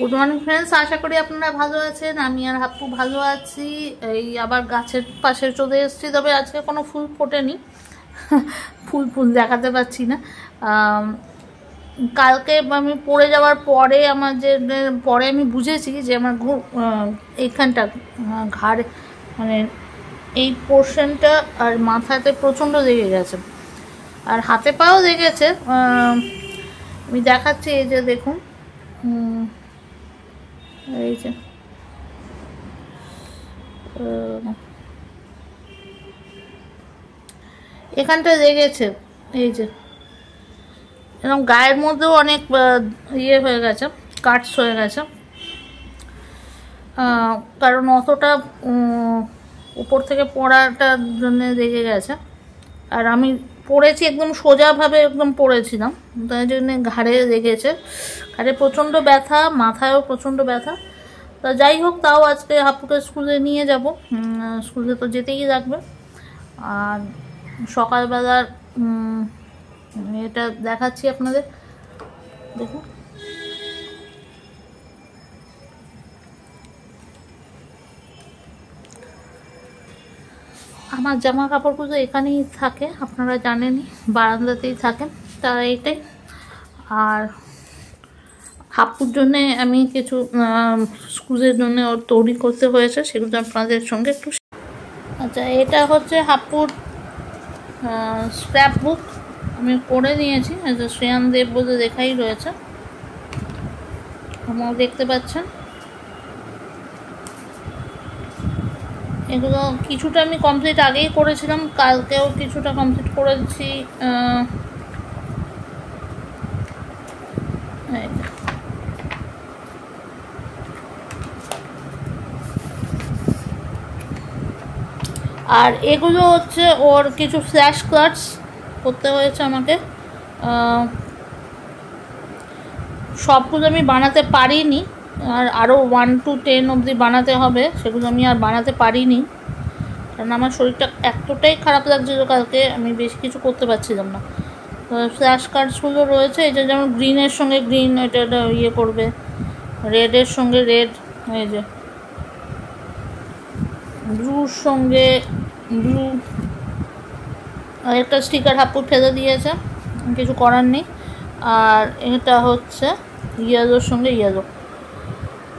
Good morning friends, আশা করি আপনারা ভালো আছেন। আমি আর হাপ্পু ভালো আছি। এই আবার গাছের পাশে চলে এসেছি, তবে আজকে কোনো ফুল ফোটেনি। ফুল দেখাতে পাচ্ছি না। কালকে আমি পড়ে যাওয়ার পরে পরে আমি বুঝেছি যে আমার এইখানটা ঘাড়ে মানে এই পোর্শনটা আর মাথাতে প্রচণ্ড লেগে গেছে, আর হাতে পাও লেগেছে। আমি দেখাচ্ছি, এই যে দেখুন, এই যে এখানটা লেগেছে, এই যে এরকম গায়ের মধ্যেও অনেক ইয়ে হয়ে গেছে, কাটস হয়ে গেছে, কারণ অতটা উপর থেকে পড়াটার জন্য লেগে গেছে। আর আমি পড়েছি একদম সোজাভাবে, একদম পড়েছিলাম, তাই জন্যে ঘাড়ে লেগেছে। ঘাড়ে প্রচণ্ড ব্যথা, মাথায়ও প্রচণ্ড ব্যথা। তা যাই হোক, তাও আজকে হাপ্পুকে স্কুলে নিয়ে যাব। স্কুলে তো যেতেই লাগবে। আর সকালবেলার এটা দেখাচ্ছি আপনাদের, দেখুন। আমার জামা কাপড়গুলো এখানেই থাকে, আপনারা জানেনই, বারান্দাতেই থাকে, তা এইটাই। আর হাপ্পুর জন্যে আমি কিছু স্কুলের জন্য ওর তৈরি করতে হয়েছে, সেগুলো আপনাদের সঙ্গে একটু। আচ্ছা, এটা হচ্ছে হাপ্পুর স্ক্র্যাপ বুক, আমি করে নিয়েছি। শ্রেয়ান দেব বলে লেখাই রয়েছে, আপনারা দেখতে পাচ্ছেন। এগুলো কিছুটা আমি কমপ্লিট আগেই করেছিলাম, কালকেও কিছুটা কমপ্লিট করেছি। আর এগুলো হচ্ছে ওর কিছু ফ্ল্যাশ কার্ডস করতে হয়েছে আমাকে। সবগুলো আমি বানাতে পারিনি, আর আরও 1 to 10 অবধি বানাতে হবে, সেগুলো আমি আর বানাতে পারিনি, কারণ আমার শরীরটা এতটাই খারাপ লাগছিল কালকে, আমি বেশি কিছু করতে পারছিলাম না। ফ্ল্যাশ কার্ডসগুলো রয়েছে, এই যে যেমন গ্রিনের সঙ্গে গ্রিন, এটা ইয়ে করবে, রেডের সঙ্গে রেড, এই যে ব্লুর সঙ্গে ব্লু। আর একটা স্টিকার হাপ্পু ফেলে দিয়েছে, কিছু করার নেই। আর এটা হচ্ছে ইয়েলোর সঙ্গে ইয়েলো।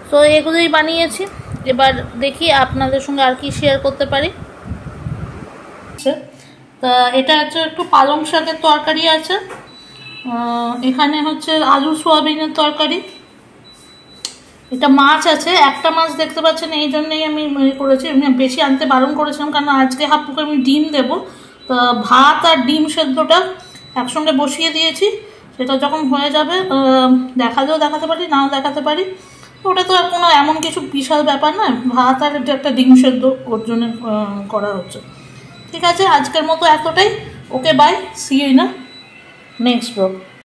তো এগুলোই বানিয়েছি। এবার দেখি আপনাদের সঙ্গে আর কি শেয়ার করতে পারি। তা এটা হচ্ছে একটু পালং শাকের তরকারি আছে, এখানে হচ্ছে আলু সোয়াবিনের তরকারি, এটা মাছ আছে, একটা মাছ দেখতে পাচ্ছেন, এই জন্যই আমি করেছি। আমি বেশি আনতে বারণ করেছিলাম, কারণ আজকে হাপ্পুকে আমি ডিম দেবো। তো ভাত আর ডিম সেদ্ধটা একসঙ্গে বসিয়ে দিয়েছি, সেটা যখন হয়ে যাবে দেখালেও দেখাতে পারি, নাও দেখাতে পারি। ওটা তো কোনো এমন কিছু বিশাল ব্যাপার নয়, ভাত আর একটা ডিম সেদ্ধ ওর জন্য করা হচ্ছে। ঠিক আছে, আজকের মতো এতটাই। Okay, bye, see you in a next blog.